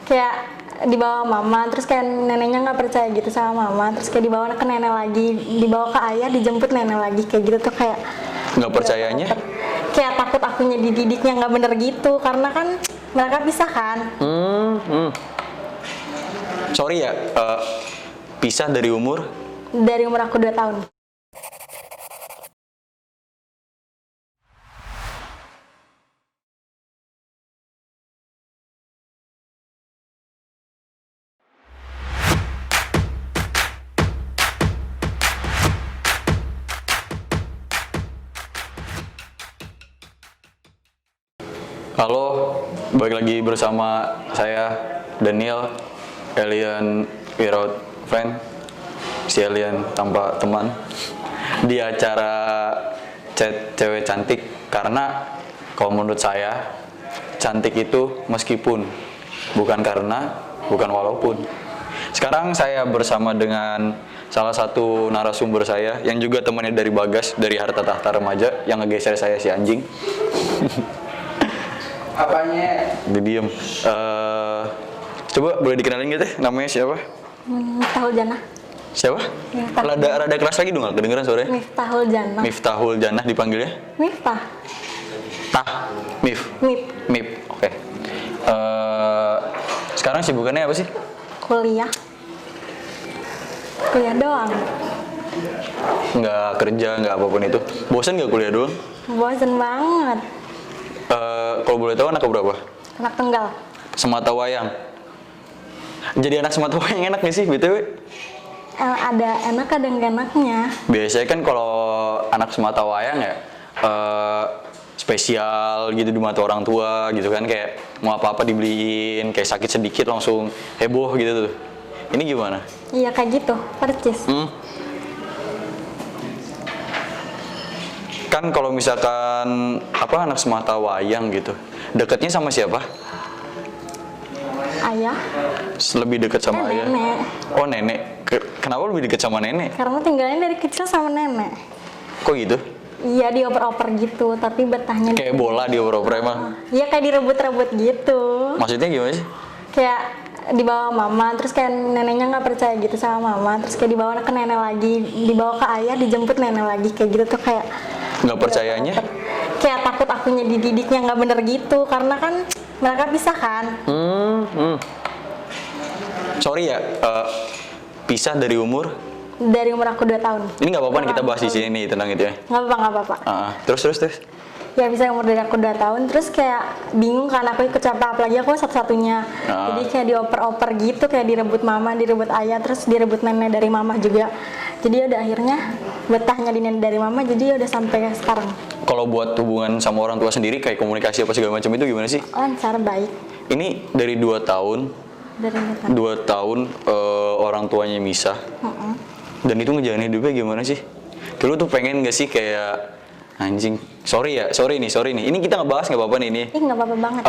kayak dibawa mama, terus kayak neneknya nggak percaya gitu sama mama, terus kayak dibawa ke nenek lagi, dibawa ke ayah, dijemput nenek lagi, kayak gitu tuh kayak Nggak percayanya? kayak takut akunya dididiknya nggak bener gitu, karena kan mereka pisah kan. Sorry ya, pisah dari umur? Dari umur aku 2 tahun. Halo, balik lagi bersama saya Daniel, alien without friend, si alien tanpa teman, di acara chat cewek cantik. Karena kalau menurut saya cantik itu meskipun, bukan karena, bukan walaupun. Sekarang saya bersama dengan salah satu narasumber saya yang juga temannya dari Bagas, dari Harta Tahta Remaja, yang ngegeser saya si anjing. Apanya? Diem. Coba boleh dikenalin gitu, namanya siapa? Miftahul Jannah. Siapa? Miftah. Rada keras lagi dong, kedengeran suaranya. Miftahul Jannah. Miftahul Jannah dipanggilnya? Miftah. Tah, Mif. Mif. Oke. Sekarang sibukannya apa sih? Kuliah doang. Nggak kerja, nggak apapun itu. Bosan nggak kuliah doang? Bosen banget. Kalau boleh tahu anak berapa? Anak tunggal. Semata wayang. Jadi anak semata wayang enak nggak sih BTW? Ada enak ada nggak enaknya. Biasanya kan kalau anak semata wayang ya spesial gitu di mata orang tua gitu kan, kayak mau apa-apa dibeliin, kayak sakit sedikit langsung heboh gitu tuh. Ini gimana? Iya kayak gitu, percis. Kan kalau misalkan apa anak semata wayang gitu, dekatnya sama siapa? Ayah. Lebih dekat sama ayah. Nenek. Oh nenek. Kenapa lebih dekat sama nenek? Karena tinggalnya dari kecil sama nenek. Kok gitu? Iya dioper-oper gitu, tapi betahnya Kayak bola di oper emang. Iya kayak direbut-rebut gitu. Maksudnya gimana sih? Kayak dibawa mama, terus kayak neneknya nggak percaya gitu sama mama, terus kayak dibawa ke nenek lagi, dibawa ke ayah, dijemput nenek lagi, kayak gitu tuh kayak Nggak percayanya? kayak takut akunya dididiknya nggak bener gitu, karena kan mereka pisah kan. Sorry ya, pisah dari umur? Dari umur aku 2 tahun. Ini nggak apa-apa nih kita bahas di sini nih tentang itu ya. Nggak apa-apa. Terus. Ya bisa umur dari aku 2 tahun, terus kayak bingung kan aku ikut siapa, apalagi aku satu-satunya. Jadi kayak dioper-oper gitu, kayak direbut mama, direbut ayah, terus direbut nenek dari mama juga. Jadi udah akhirnya betahnya di nenek dari mama, jadi udah sampai sekarang. Kalau buat hubungan sama orang tua sendiri kayak komunikasi apa segala macam itu gimana sih? Lancar, baik. Ini dari 2 tahun. Dari nenek. 2 tahun orang tuanya misah. Dan itu ngejalanin hidupnya gimana sih? Dulu tuh pengen gak sih kayak anjing, sorry nih. Ini kita ngebahas nggak apa-apa nih ini. Nggak apa-apa banget.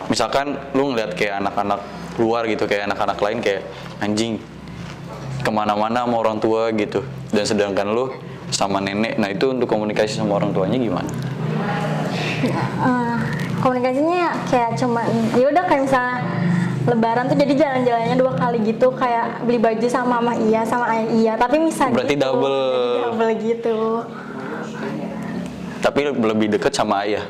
Misalkan lu ngeliat kayak anak-anak luar gitu, kayak anak-anak lain kayak anjing kemana-mana sama orang tua gitu, dan sedangkan lu sama nenek. Nah itu untuk komunikasi sama orang tuanya gimana? Komunikasinya kayak cuma ya udah kayak misalnya Lebaran tuh jadi jalan-jalannya 2 kali gitu, kayak beli baju sama mama iya, sama ayah iya, tapi misah. Berarti gitu. double. Jadi double gitu. Tapi lebih deket sama ayah.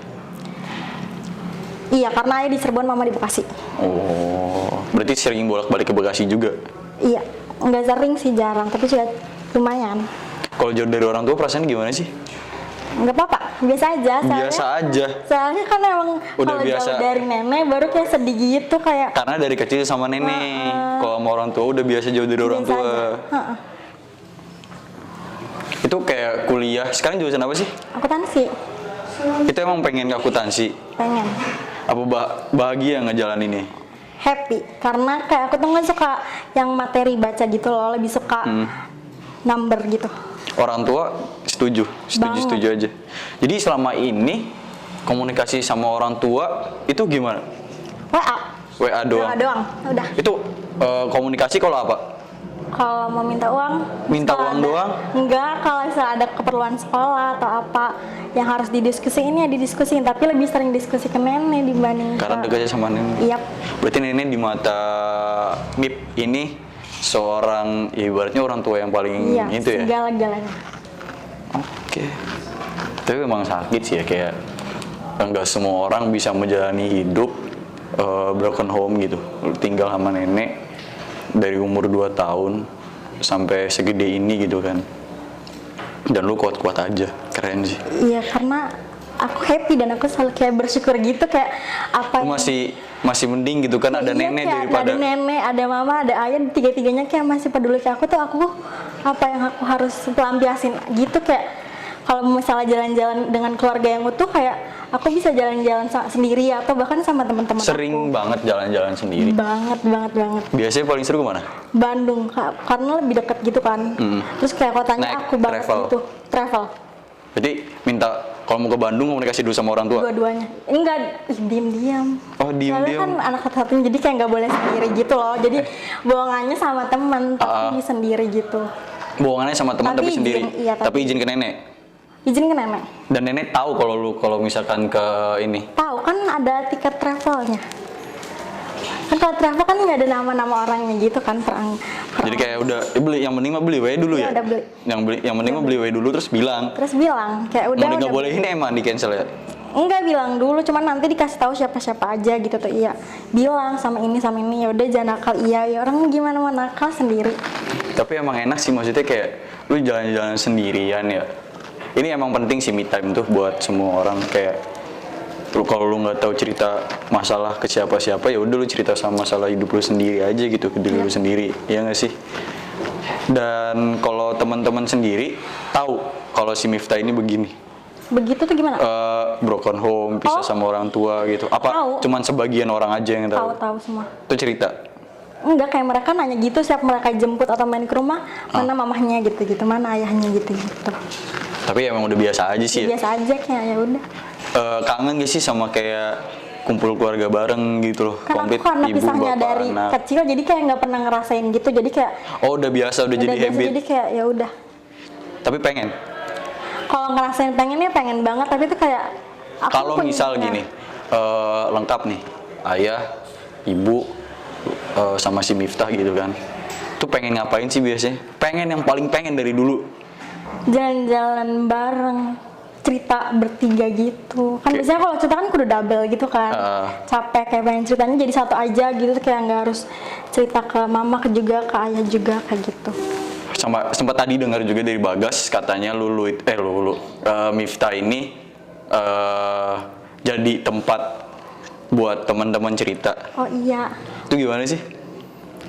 Iya, karena ayah di Cirebon, mama di Bekasi. Oh, berarti sering bolak-balik ke Bekasi juga? Iya, nggak sering sih, jarang, tapi sudah lumayan. Kalau jauh dari orang tua perasaan gimana sih? Nggak apa-apa, biasa aja. Biasa aja. Soalnya kan emang Udah kalau biasa. jauh dari nenek baru kayak sedih gitu, kayak Karena dari kecil sama nenek. Kalau sama orang tua udah biasa jauh dari orang biasa tua. aja. Itu kayak kuliah. Sekarang jurusan apa sih? Akuntansi. Itu emang pengen akuntansi. Pengen. Apa bahagia ngejalan ini? Happy, karena kayak aku tuh nggak suka yang materi baca gitu loh, lebih suka number gitu. Orang tua setuju aja. Jadi selama ini komunikasi sama orang tua itu gimana? WA WA doang. udah. Itu komunikasi kalau apa? kalau mau minta uang. Minta kalau uang ada- doang? Enggak, kalau misalnya ada keperluan sekolah atau apa yang harus didiskusiin ya didiskusiin, tapi lebih sering diskusi ke nenek dibanding Karena ke... dekatnya sama nenek. Iya. Berarti nenek di mata MIP ini seorang ya ibaratnya orang tua yang paling Iya, itu ya. segala-galanya. Oke. Tapi memang sakit sih ya, kayak nggak semua orang bisa menjalani hidup broken home gitu. Lu tinggal sama nenek dari umur 2 tahun sampai segede ini gitu kan. Dan lu kuat-kuat aja, keren sih. Iya, karena aku happy dan aku selalu kayak bersyukur gitu, kayak apa Lu masih mending gitu kan ada iya, nenek kayak daripada ada nenek, ada mama, ada ayah, tiga-tiganya kayak masih peduli ke aku tuh. Aku apa yang aku harus pelampiasin gitu, kayak kalau misalnya jalan-jalan dengan keluarga yang utuh, kayak aku bisa jalan-jalan sendiri atau bahkan sama teman-teman sering aku. banget jalan-jalan sendiri. banget Biasanya paling seru kemana? Bandung, karena lebih dekat gitu kan. Terus kayak kotanya Naik aku banget travel. gitu, travel Berarti minta kalau mau ke Bandung komunikasi dulu sama orang tua. dua-duanya. Enggak, diam-diam. Oh, Soalnya diam-diam. kan anak satu-satunya, jadi kayak nggak boleh sendiri gitu loh. Jadi bohongannya sama teman, tapi sendiri gitu. Bohongannya sama teman Tapi tapi sendiri. izin, iya, tapi tapi- izin ke nenek. Izin ke nenek. Dan nenek tahu kalau misalkan ke ini. Tahu kan ada tiket travelnya. Kan kalau travel kan nggak ada nama-nama orangnya gitu kan, Jadi kayak udah beli, yang penting mah beli wae dulu Iya, ya. udah beli. Yang penting mah beli wae dulu terus bilang. Terus bilang kayak udah. Mau nggak udah bolehin emang di cancel ya. Enggak, bilang dulu, cuman nanti dikasih tahu siapa-siapa aja gitu tuh. Iya, bilang sama ini ya udah jangan nakal. Iya, ya orang gimana mau nakal sendiri. Tapi emang enak sih, maksudnya kayak lu jalan-jalan sendirian ya. Ini emang penting sih me time tuh buat semua orang. Kayak lu kalau lu nggak tahu cerita masalah ke siapa-siapa, ya udah lu cerita sama masalah hidup lu sendiri aja gitu, ke diri lu sendiri, ya nggak sih? Dan kalau teman-teman sendiri tahu kalau si Miftah ini begini, Begitu tuh gimana? broken home, pisah Oh. sama orang tua gitu. Apa Tahu. cuman sebagian orang aja yang tahu? Tahu semua. Itu cerita. Enggak, kayak mereka nanya gitu siap mereka jemput atau main ke rumah, mana mamahnya gitu-gitu, mana ayahnya gitu-gitu. Tapi emang udah biasa aja sih ya. Biasa aja kayak ya udah. Kangen gak sih sama kayak kumpul keluarga bareng gitu loh, Kan aku komplit karena ibu pisahnya bapak dari anak. kecil, jadi kayak nggak pernah ngerasain gitu, jadi kayak Oh udah biasa, udah jadi biasa, habit. jadi kayak ya udah. Tapi pengen. Kalau ngerasain pengennya pengen banget, tapi itu kayak aku Kalau punya- misal gini, lengkap nih, ayah, ibu, sama si Miftah gitu kan. Tuh pengen ngapain sih biasanya? Pengen yang paling pengen dari dulu. jalan-jalan bareng, cerita bertiga gitu kan. Oke. Biasanya kalau cerita kan kudu double gitu kan, capek kayak pengen ceritanya jadi satu aja gitu, kayak nggak harus cerita ke mama ke juga ke ayah juga kayak gitu. Sama sempat tadi dengar juga dari Bagas katanya Miftah ini jadi tempat buat teman-teman cerita. Oh iya, Itu gimana sih?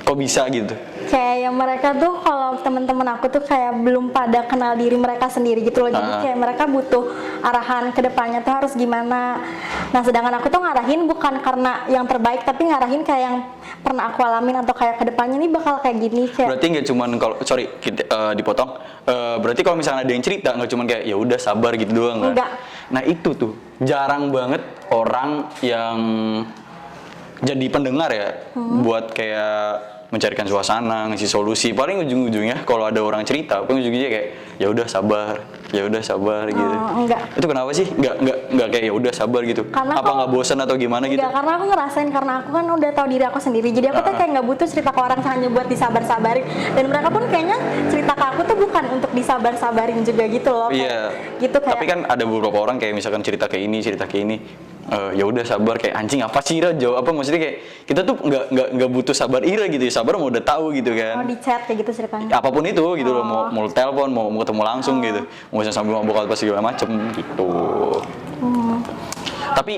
Kok bisa gitu? kayak yang mereka tuh kalau teman-teman aku tuh kayak belum pada kenal diri mereka sendiri gitu loh. Jadi kayak mereka butuh arahan ke depannya tuh harus gimana. Nah, sedangkan aku tuh ngarahin bukan karena yang terbaik, tapi ngarahin kayak yang pernah aku alamin atau kayak ke depannya nih bakal kayak gini kayak. Berarti nggak cuman kalau dipotong. Berarti kalau misalnya ada yang cerita nggak cuman kayak ya udah sabar gitu doang kan? Enggak. Nah itu tuh jarang banget orang yang jadi pendengar ya buat kayak mencarikan suasana, ngasih solusi. Paling ujung-ujungnya kalau ada orang cerita, paling ujung-ujungnya kayak ya udah sabar gitu. Enggak. Itu kenapa sih? Nggak kayak ya udah sabar gitu. Karena Apa nggak bosan atau gimana gitu? Enggak, karena aku ngerasain, karena aku kan udah tahu diri aku sendiri. Jadi aku tuh kayak nggak butuh cerita ke orang hanya buat disabar-sabarin. Dan mereka pun kayaknya cerita ke aku tuh bukan untuk disabar-sabarin juga gitu loh. Iya. Gitu kayak. Tapi kan ada beberapa orang kayak misalkan cerita kayak ini. Ya udah sabar, kayak anjing apa sih Ira, jawab apa, maksudnya kayak kita tuh nggak butuh sabar Ira gitu ya, sabar mau udah tahu gitu Oh, kan. di chat kayak gitu ceritanya. Apapun itu gitu loh, mau telepon, mau ketemu langsung gitu, mau sambil mabok apa segala macem gitu. Tapi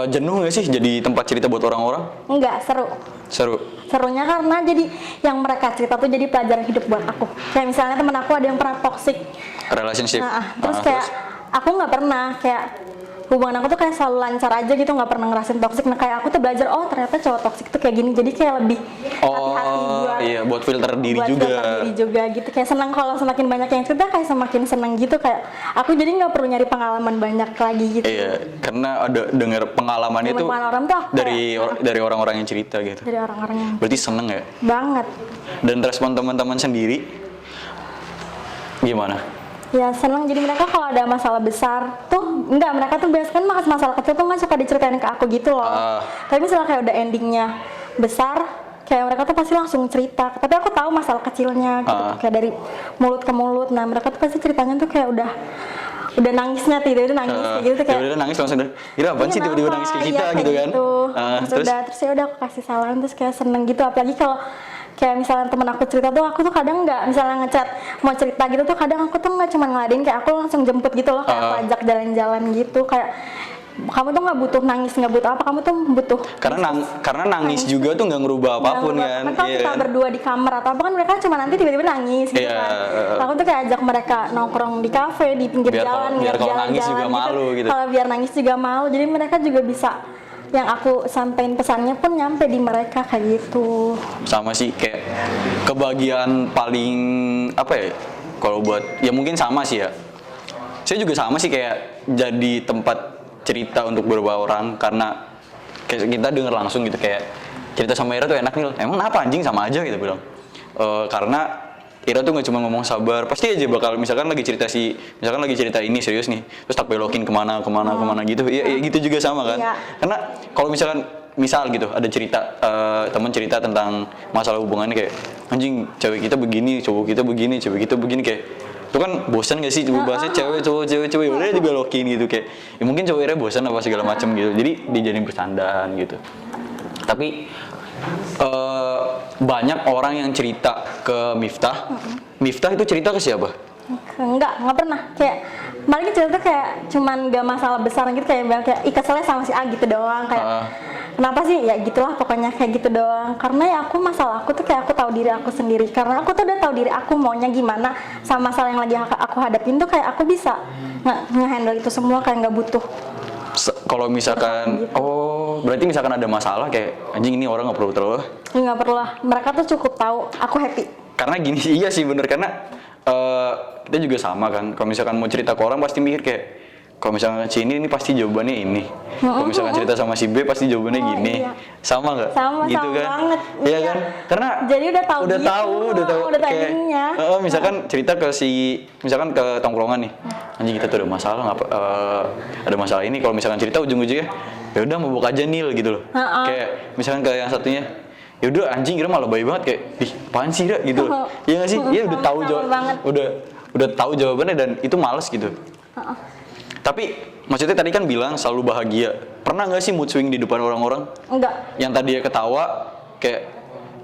jenuh nggak sih jadi tempat cerita buat orang-orang? Enggak, seru. Seru. Serunya karena jadi yang mereka cerita tuh jadi pelajaran hidup buat aku. Kayak misalnya temen aku ada yang pernah toxic. Relationship. Terus kayak aku nggak pernah, kayak hubungan aku tuh kayak selalu lancar aja gitu, nggak pernah ngerasain toksik. Nah kayak aku tuh belajar, oh ternyata cowok toksik tuh kayak gini, jadi kayak lebih hati-hati buat iya, buat filter diri buat juga. filter diri juga gitu. Kayak senang kalau semakin banyak yang cerita, kayak semakin senang gitu, kayak aku jadi nggak perlu nyari pengalaman banyak lagi gitu. Iya, karena ada dengar pengalamannya tuh Pengalaman orang tuh aku dari orang-orang yang cerita gitu. dari orang-orang yang Berarti seneng ya? banget. Dan respon teman-teman sendiri gimana? Ya senang, jadi mereka kalau ada masalah besar tuh enggak, mereka tuh biasanya kan masalah kecil tuh nggak suka diceritain ke aku gitu loh. Tapi misalnya kayak udah endingnya besar, kayak mereka tuh pasti langsung cerita. Tapi aku tahu masalah kecilnya gitu, kayak dari mulut ke mulut. Nah mereka tuh pasti ceritanya tuh kayak udah nangisnya, tiba-tiba nangis kayak gitu tuh kayak Tiba-tiba nangis langsung, kira apaan sih tiba-tiba nangis kayak kita iya, gitu kayak kan? Terus ya udah aku kasih saran, terus kayak seneng gitu. Apalagi kalau kayak misalnya temen aku cerita tuh, aku tuh kadang nggak, misalnya ngechat mau cerita gitu tuh, kadang aku tuh nggak cuma ngeladein, kayak aku langsung jemput gitu loh, kayak aku ajak jalan-jalan gitu, kayak kamu tuh nggak butuh nangis, nggak butuh apa, kamu tuh butuh karena nangis juga tuh nggak ngerubah apapun kan. Kalau kita berdua di kamar atau apa kan, mereka cuma nanti tiba-tiba nangis gitu kan. Aku tuh kayak ajak mereka nongkrong di kafe, di pinggir jalan, biar kalau nangis juga malu gitu. Kalau biar nangis juga malu, jadi mereka juga bisa, yang aku sampein pesannya pun nyampe di mereka kayak gitu. Sama sih, kayak kebahagiaan paling apa ya, kalau buat ya mungkin sama sih ya, saya juga sama sih, kayak jadi tempat cerita untuk beberapa orang, karena kayak kita denger langsung gitu, kayak cerita sama Ira tuh enak nih, emang apa anjing, sama aja gitu bilang. Karena Ira tuh nggak cuma ngomong sabar, pasti aja bakal misalkan lagi cerita ini serius nih, terus tak belokin kemana gitu. Iya gitu juga sama kan. Iya. Karena kalau misal gitu ada cerita, teman cerita tentang masalah hubungannya, kayak anjing cewek kita begini, cowok kita begini, cewek kita begini, kayak itu kan bosan gak sih bahasnya cewek cowok udah dibelokin gitu, kayak ya mungkin cowoknya bosan apa segala macam gitu, jadi dijadiin bercandaan gitu. Tapi banyak orang yang cerita ke Miftah. Miftah itu cerita ke siapa? Enggak pernah. Kayak malah cerita kayak cuman gak masalah besar gitu, kayak keselnya sama si A gitu doang, kayak kenapa sih ya gitulah pokoknya, kayak gitu doang. Karena ya aku, masalah aku tuh kayak aku tahu diri aku sendiri, karena aku tuh udah tahu diri aku maunya gimana, sama masalah yang lagi aku hadapin tuh kayak aku bisa nge-handle itu semua, kayak nggak butuh. Kalau misalkan gitu. Berarti misalkan ada masalah, kayak anjing ini orang nggak perlu terlalu. Nggak perlu lah, mereka tuh cukup tahu aku happy. Karena gini sih, iya sih bener, karena kita juga sama kan, kalau misalkan mau cerita ke orang pasti mikir kayak, kalau misalkan si ini pasti jawabannya ini, kalau misalkan cerita sama si B pasti jawabannya gini. Iya. Sama nggak? Sama gitu kan? banget. Iya kan? Karena jadi udah tahu kayak, timingnya. misalkan cerita ke misalkan ke tongkrongan nih, anjing kita tuh ada masalah, ada masalah ini, kalau misalkan cerita ujung-ujungnya ya udah mabuk aja Nil gitu loh. Kayak misalkan ke yang satunya, ya udah anjing kira malah baik banget, kayak ih apaan sih Ra gitu loh. Iya nggak sih? Iya udah tahu udah tahu jawabannya, dan itu males gitu. Tapi maksudnya tadi kan bilang selalu bahagia. Pernah nggak sih mood swing di depan orang-orang? Enggak. Yang tadinya ketawa, kayak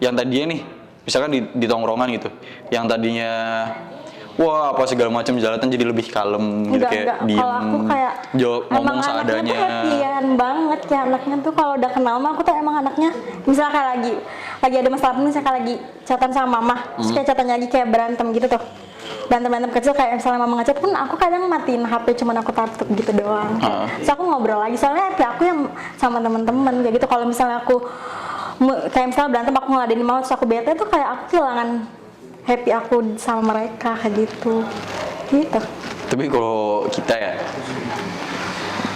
yang tadinya nih, misalkan di tongkrongan gitu, yang tadinya wah apa segala macam jalanan jadi lebih kalem gitu, kayak diem, kalau aku kayak jawab, ngomong emang seadanya. anaknya tuh happy-an banget, kayak anaknya tuh kalau udah kenal mah aku tuh emang anaknya, misalnya kayak lagi ada masalah, misalnya kayak lagi chatan sama mama, terus kayak chatannya lagi kayak berantem gitu tuh, berantem kecil, kayak misalnya mama ngechat pun aku kadang matiin HP, cuman aku tutup gitu doang. Terus aku ngobrol lagi, soalnya happy aku yang sama teman-teman kayak gitu. Kalau misalnya aku kayak misalnya berantem, aku ngeladenin mama terus aku bete tuh, kayak aku kehilangan happy aku sama mereka kayak gitu. Tapi kalau kita ya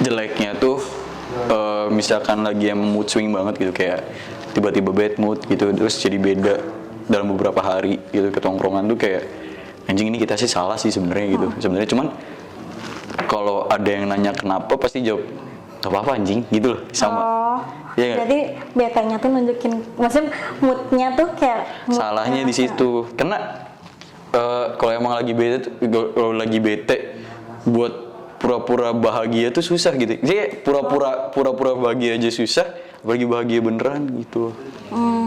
jeleknya tuh misalkan lagi yang mood swing banget gitu, kayak tiba-tiba bad mood gitu, terus jadi beda dalam beberapa hari gitu ke tongkrongan tuh, kayak anjing ini kita sih salah sih sebenarnya gitu. Sebenarnya cuman kalau ada yang nanya kenapa, pasti jawab gak apa-apa anjing gitu loh, sama. Ya, berarti betanya tuh nunjukin, maksudnya moodnya tuh kayak salahnya di situ. Karena kalau emang lagi bete, buat pura-pura bahagia tuh susah gitu. Jadi pura-pura bahagia aja susah, apalagi bahagia beneran gitu.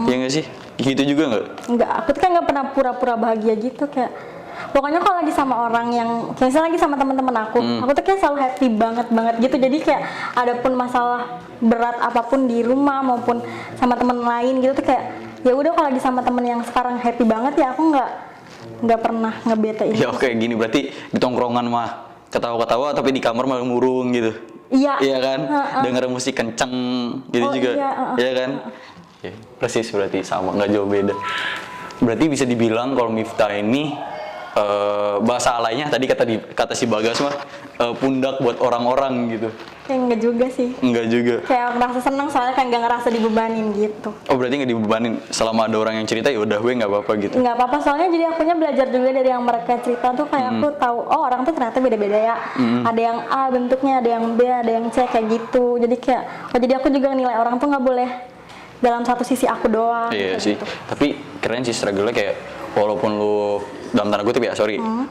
Ya nggak sih? Gitu juga nggak? Enggak, aku tuh kan nggak pernah pura-pura bahagia gitu, kayak pokoknya kalau lagi sama orang yang kayak misalnya lagi sama teman-teman aku tuh kayak selalu happy banget gitu. Jadi kayak ada pun masalah berat apapun di rumah maupun sama teman lain gitu tuh, kayak ya udah kalau lagi sama temen yang sekarang happy banget, ya aku nggak pernah ngebetain. Ya oke, gini berarti di tongkrongan mah ketawa-ketawa, tapi di kamar malah murung gitu. Iya. kan, denger musik kenceng gitu Oh, juga, iya, kan, ya, persis berarti sama, nggak jauh beda. Berarti bisa dibilang kalau Miftah ini bahasa alainya tadi kata si Bagas mah pundak buat orang-orang gitu. Kayak enggak juga sih. Enggak juga. Kayak ngerasa seneng soalnya kan nggak ngerasa dibebanin gitu. Oh berarti nggak dibebanin, selama ada orang yang cerita ya udah gue nggak apa-apa gitu. Nggak apa-apa soalnya jadi akunya belajar juga dari yang mereka cerita tuh kayak aku tahu oh orang tuh ternyata beda-beda ya. Ada yang A bentuknya, ada yang B, ada yang C kayak gitu. Jadi kayak oh jadi aku juga nilai orang tuh nggak boleh dalam satu sisi aku doang. Iya kayak sih. gitu. Tapi keren sih struggle-nya kayak walaupun lu dalam tanda kutip ya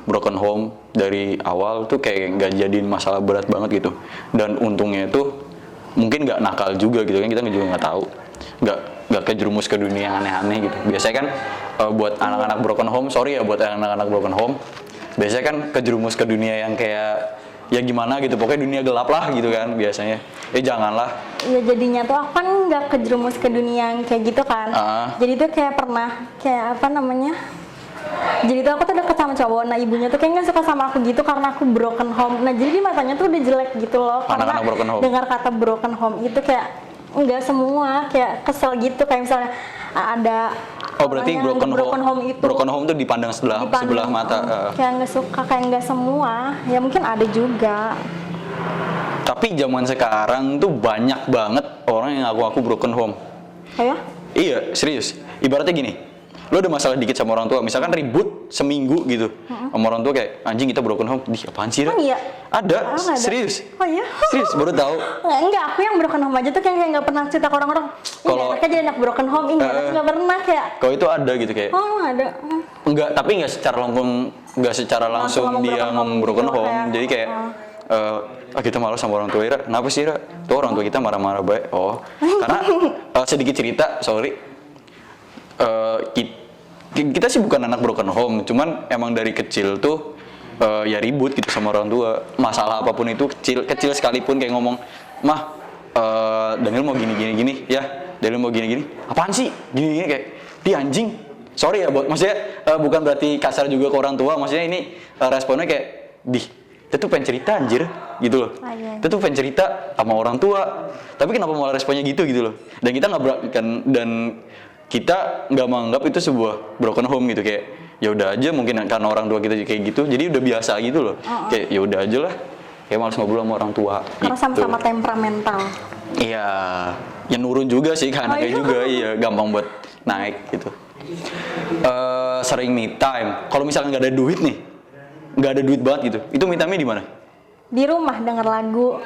broken home dari awal tuh kayak nggak jadiin masalah berat banget gitu. Dan untungnya itu mungkin nggak nakal juga gitu kan, kita juga nggak tahu, nggak kejerumus ke dunia yang aneh-aneh gitu. Biasanya kan buat anak-anak broken home, sorry ya buat anak-anak broken home, biasanya kan kejerumus ke dunia yang kayak ya gimana gitu, pokoknya dunia gelap lah gitu kan biasanya. Janganlah. Ya jadinya tuh aku kan nggak kejerumus ke dunia yang kayak gitu kan. Jadi tuh kayak pernah kayak apa namanya? Jadi tuh aku tuh deket sama cowok, nah ibunya tuh kayak nggak suka sama aku gitu karena aku broken home. Nah jadi di matanya tuh udah jelek gitu loh. Anak-anak broken home. Dengar kata broken home itu kayak nggak semua, kayak kesel gitu. Kayak misalnya ada Oh berarti broken home itu broken home tuh dipandang sebelah mata. Kayak nggak suka, kayak nggak semua. Ya mungkin ada juga. Tapi zaman sekarang tuh banyak banget orang yang ngaku broken home. Oh ya? Iya, serius. Ibaratnya gini, lo ada masalah dikit sama orang tua, misalkan ribut seminggu gitu sama orang tua kayak anjing kita broken home, apaan sih? Oh iya? Ada, Oh, ada. serius. Oh iya? Serius, baru tahu. Enggak, aku yang broken home aja tuh kayak nggak pernah cerita ke orang-orang. Ini Kalau- anaknya jadi anak broken home, ini anaknya nggak pernah kayak. Kalau itu ada gitu kayak. Oh ada. Enggak, tapi enggak secara langsung ngomong dia broken ngomong home broken gitu, home. kayak, Jadi kayak kita malu sama orang tua Ira. Kenapa sih Ira? Tuh orang tua kita marah-marah baik. Oh, karena sedikit cerita, sorry. Kita sih bukan anak broken home, cuman emang dari kecil tuh ya ribut gitu sama orang tua. Masalah apapun itu kecil sekalipun kayak ngomong, "Mah, Daniel mau gini ya. Daniel mau gini. Apaan sih? Gini kayak di anjing." Sorry ya, maksudnya bukan berarti kasar juga ke orang tua. Maksudnya ini responnya kayak kita tuh pengen cerita anjir gitu loh. Iya. Kita tuh pengen cerita sama orang tua. Tapi kenapa malah responnya gitu loh. Dan kita kita nggak menganggap itu sebuah broken home gitu, kayak ya udah aja, mungkin karena orang tua kita kayak gitu jadi udah biasa gitu loh. Kayak ya udah aja lah, kayak malas ngobrol sama orang tua Karena gitu. sama-sama temperamental. Iya, ya nurun juga sih karena kayak juga, iya gampang buat naik gitu. Sering me time, kalau misalnya nggak ada duit nih, nggak ada duit banget gitu, itu me time-nya di mana? Di rumah denger lagu,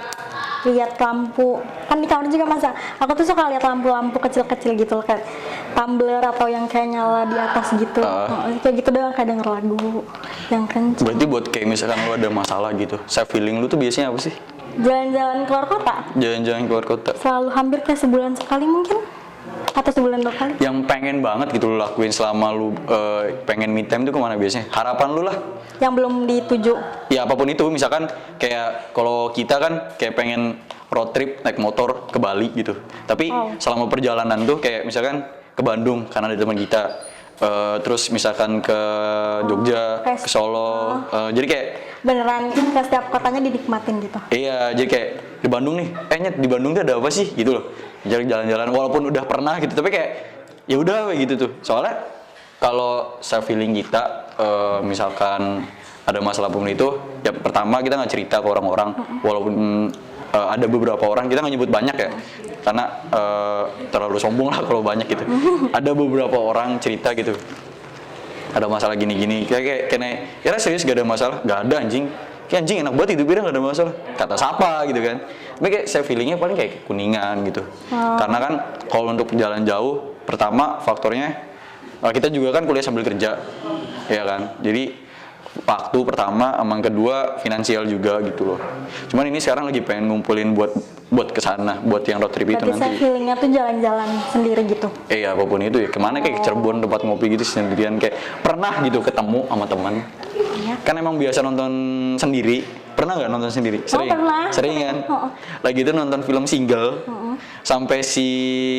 lihat lampu. Kan di kamar juga masa. Aku tuh suka lihat lampu-lampu kecil-kecil gitu loh, kayak tumbler atau yang kayak nyala di atas gitu. Kayak gitu doang, kayak denger lagu yang kenceng. Berarti buat kayak misalkan lu ada masalah gitu, self healing lu tuh biasanya apa sih? Jalan-jalan keluar kota. Jalan-jalan keluar kota. Selalu hampir kayak sebulan sekali mungkin. Atau sebulan 2 kali. Yang pengen banget gitu lu lakuin selama lu pengen me time tuh kemana biasanya? Harapan lu lah. Yang belum dituju. Ya apapun itu, misalkan kayak kalau kita kan kayak pengen road trip naik motor ke Bali gitu. Tapi selama perjalanan tuh kayak misalkan ke Bandung karena ada teman kita. Terus misalkan ke Jogja, ke Solo. Jadi kayak Beneran ke setiap kotanya dinikmatin gitu. iya, jadi kayak di Bandung nih, Nyet di Bandung tuh ada apa sih gitu loh. Jadi jalan-jalan walaupun udah pernah gitu, tapi kayak ya udah kayak gitu tuh. Soalnya kalau self healing kita misalkan ada masalah pun itu, ya pertama kita nggak cerita ke orang-orang, walaupun ada beberapa orang, kita nggak nyebut banyak ya, karena terlalu sombong lah kalau banyak gitu. Ada beberapa orang cerita gitu, ada masalah gini-gini, kira serius gak ada masalah, gak ada anjing, kayak anjing enak banget hidupnya gak ada masalah, kata siapa gitu kan. Tapi kayak self healingnya paling kayak Kuningan gitu, karena kan kalau untuk jalan jauh, pertama faktornya kita juga kan kuliah sambil kerja, ya kan, jadi waktu pertama, emang kedua finansial juga gitu loh. Cuman ini sekarang lagi pengen ngumpulin buat kesana, buat yang road trip itu Berarti nanti. self healingnya tuh jalan-jalan sendiri gitu. Iya apapun itu ya, kemana kayak ke Cirebon tempat ngopi gitu sendirian, kayak pernah gitu ketemu sama teman. Iya. Kan emang biasa nonton sendiri, pernah nggak nonton sendiri? Sering, pernah. sering kan? Lagi itu nonton film single, sampai si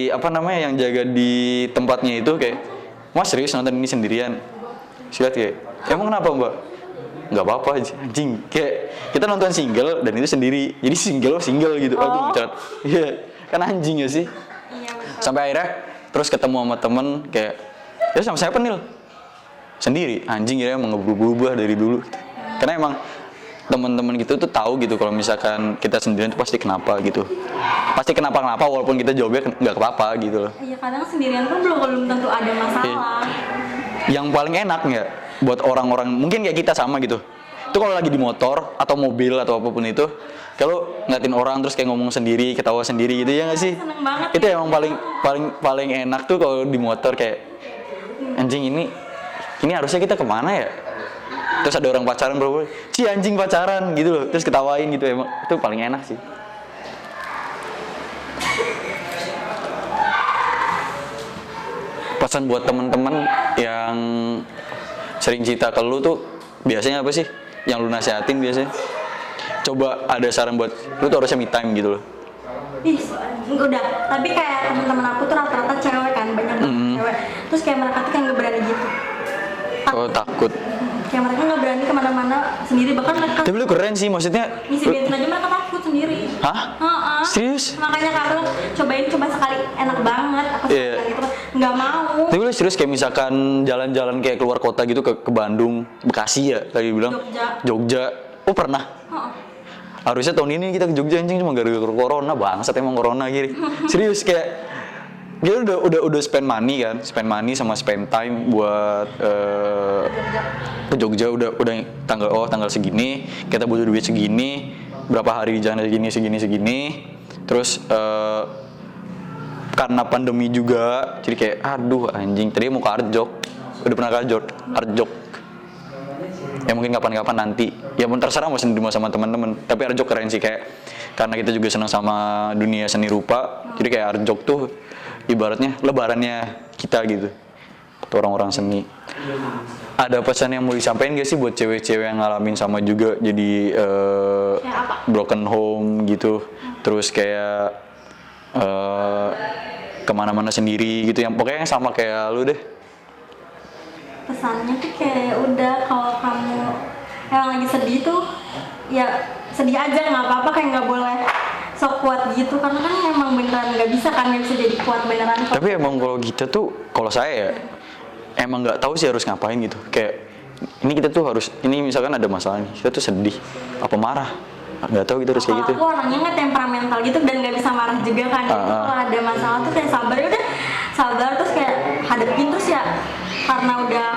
apa namanya yang jaga di tempatnya itu kayak, Mas serius nonton ini sendirian? Silat kayak, emang kenapa Mbak? nggak apa-apa anjing, kayak kita nonton single dan itu sendiri, jadi single gitu. Aduh berat, iya kan anjing ya sih. Iya betul. Sampai akhirnya terus ketemu sama temen kayak, ya sama siapa Nil? Sendiri, anjing ya emang berubah dari dulu. Karena emang teman-teman gitu tuh tahu gitu kalau misalkan kita sendirian tuh pasti kenapa gitu. Pasti kenapa walaupun kita jawabnya nggak apa-apa gitu loh. Iya kadang sendirian pun belum tentu ada masalah. Yang paling enak nggak buat orang-orang mungkin kayak kita sama gitu. Itu kalau lagi di motor atau mobil atau apapun itu, kalau ngeliatin orang terus kayak ngomong sendiri, ketawa sendiri gitu ya nggak sih? Seneng banget. Itu emang paling enak tuh kalau di motor kayak anjing ini harusnya kita kemana ya? Terus ada orang pacaran bro, ci anjing pacaran gitu loh, terus ketawain gitu, emang itu paling enak sih. Pesan buat temen-temen yang sering cerita ke lu tuh biasanya apa sih? Yang lu nasihatin biasanya? Coba ada saran buat lu tuh harusnya me time gitu loh. Ih, udah. Tapi kayak teman-teman aku tuh rata-rata cewek kan, banyak banget cewek. Terus kayak mereka tuh kayak nggak berani gitu. Oh takut. Kayak mereka nggak berani kemana-mana sendiri, bahkan mereka Tapi lu keren sih, maksudnya. ngisi bensin aja mereka takut sendiri. Hah? Heeh. Serius? Makanya aku coba sekali, enak banget. Aku Iya. suka gitu, nggak mau. Tapi lu serius kayak misalkan jalan-jalan kayak keluar kota gitu ke Bandung, Bekasi ya tadi bilang? Jogja. Oh pernah? Heeh. Harusnya tahun ini kita ke Jogja anjing, cuma gara-gara corona, bangsat emang corona gini. Serius kayak dia udah spend money kan, spend money sama spend time buat ke Jogja, udah tanggal segini, kita butuh duit segini, berapa hari di jalan segini. Terus karena pandemi juga, jadi kayak aduh anjing, tadi mau ke Arjok. Udah pernah ke Arjok. Ya mungkin kapan-kapan nanti. Ya pun terserah mau sendiri mau sama teman-teman. Tapi Arjok keren sih, kayak karena kita juga senang sama dunia seni rupa. Jadi kayak Arjok tuh ibaratnya lebarannya kita gitu. Untuk orang-orang seni. Ada pesan yang mau disampaikan gak sih buat cewek-cewek yang ngalamin sama juga jadi broken home gitu. Terus kayak kemana-mana sendiri gitu, yang pokoknya yang sama kayak lu deh. Pesannya tuh kayak udah, kalau kamu yang lagi sedih tuh ya sedih aja, nggak apa-apa, kayak nggak boleh sok kuat gitu, karena kan emang beneran nggak bisa jadi kuat beneran. Tapi emang kalau kita tuh, kalau saya ya emang nggak tahu sih harus ngapain gitu. Kayak ini kita tuh harus, ini misalkan ada masalah nih, kita tuh sedih apa marah, nggak tahu gitu harus kayak gitu. Aku orangnya nggak temperamental gitu dan nggak bisa marah juga kan. Jadi kalau ada masalah tuh kayak sabar, ya udah sabar, terus kayak hadapin, terus ya karena udah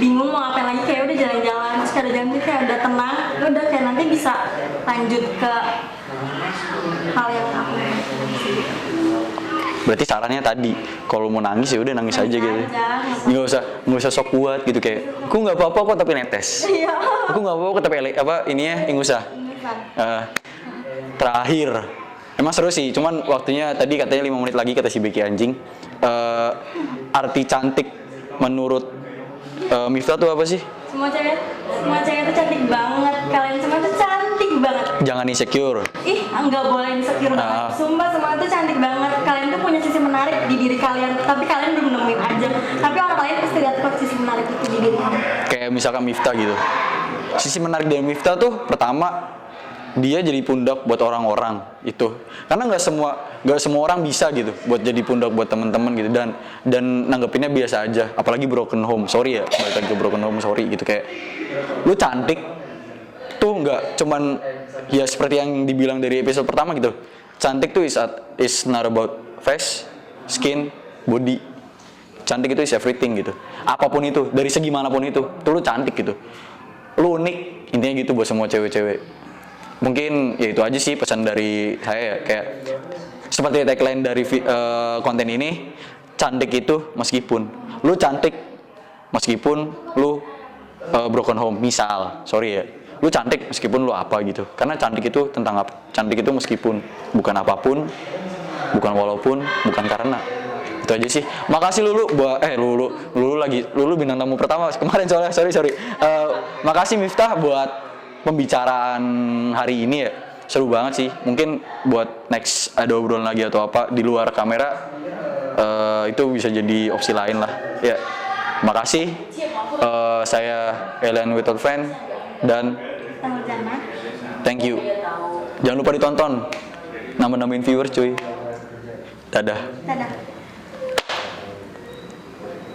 bingung mau ngapain lagi, kayak udah jalan-jalan, terus kayak jalan gitu kayak udah tenang, udah kayak nanti bisa lanjut ke hal yang aku. Berarti sarannya tadi, kalau mau nangis ya udah nangis aja gitu. Nggak usah sok kuat gitu, kayak aku nggak apa-apa kok tapi netes. Iya. Aku nggak apa-apa kok tapi ingusa. Terakhir, emang seru sih, cuman waktunya tadi katanya 5 menit lagi kata si Becky anjing. Arti cantik menurut Miftah tuh apa sih? Semua cewek tuh cantik banget. Kalian semua tuh cantik banget. Jangan insecure. Ih, nggak boleh insecure banget. Sumpah semua tuh cantik banget. Kalian tuh punya sisi menarik di diri kalian, tapi kalian belum nemuin aja. Tapi orang lain pasti lihat kok sisi menarik itu di diri kamu. Kayak misalkan Miftah gitu. Sisi menarik dari Miftah tuh pertama, dia jadi pundak buat orang-orang itu, karena nggak semua orang bisa gitu buat jadi pundak buat teman-teman gitu, dan nanggepinnya biasa aja, apalagi broken home. Sorry ya, balik lagi ke broken home, sorry gitu. Kayak lu cantik tuh nggak cuman ya seperti yang dibilang dari episode pertama gitu, cantik tuh is not about face, skin, body. Cantik itu is everything gitu, apapun itu, dari segi manapun itu tuh lu cantik gitu, lu unik, intinya gitu buat semua cewek-cewek. Mungkin ya itu aja sih pesan dari saya ya, kayak seperti tagline dari konten ini, cantik itu meskipun lu cantik, meskipun lu broken home, misal, sorry ya, lu cantik meskipun lu apa gitu, karena cantik itu tentang apa? Cantik itu meskipun, bukan apapun, bukan walaupun, bukan karena. Itu aja sih. Makasih Lulu bintang tamu pertama kemarin soalnya, sorry. Makasih Miftah buat pembicaraan hari ini ya, seru banget sih. Mungkin buat next ada obrolan lagi atau apa di luar kamera, itu bisa jadi opsi lain lah ya. Makasih. Saya Elian Without Friend, dan thank you. Jangan lupa ditonton. Nambah-nambahin viewers cuy. Dadah. Dadah.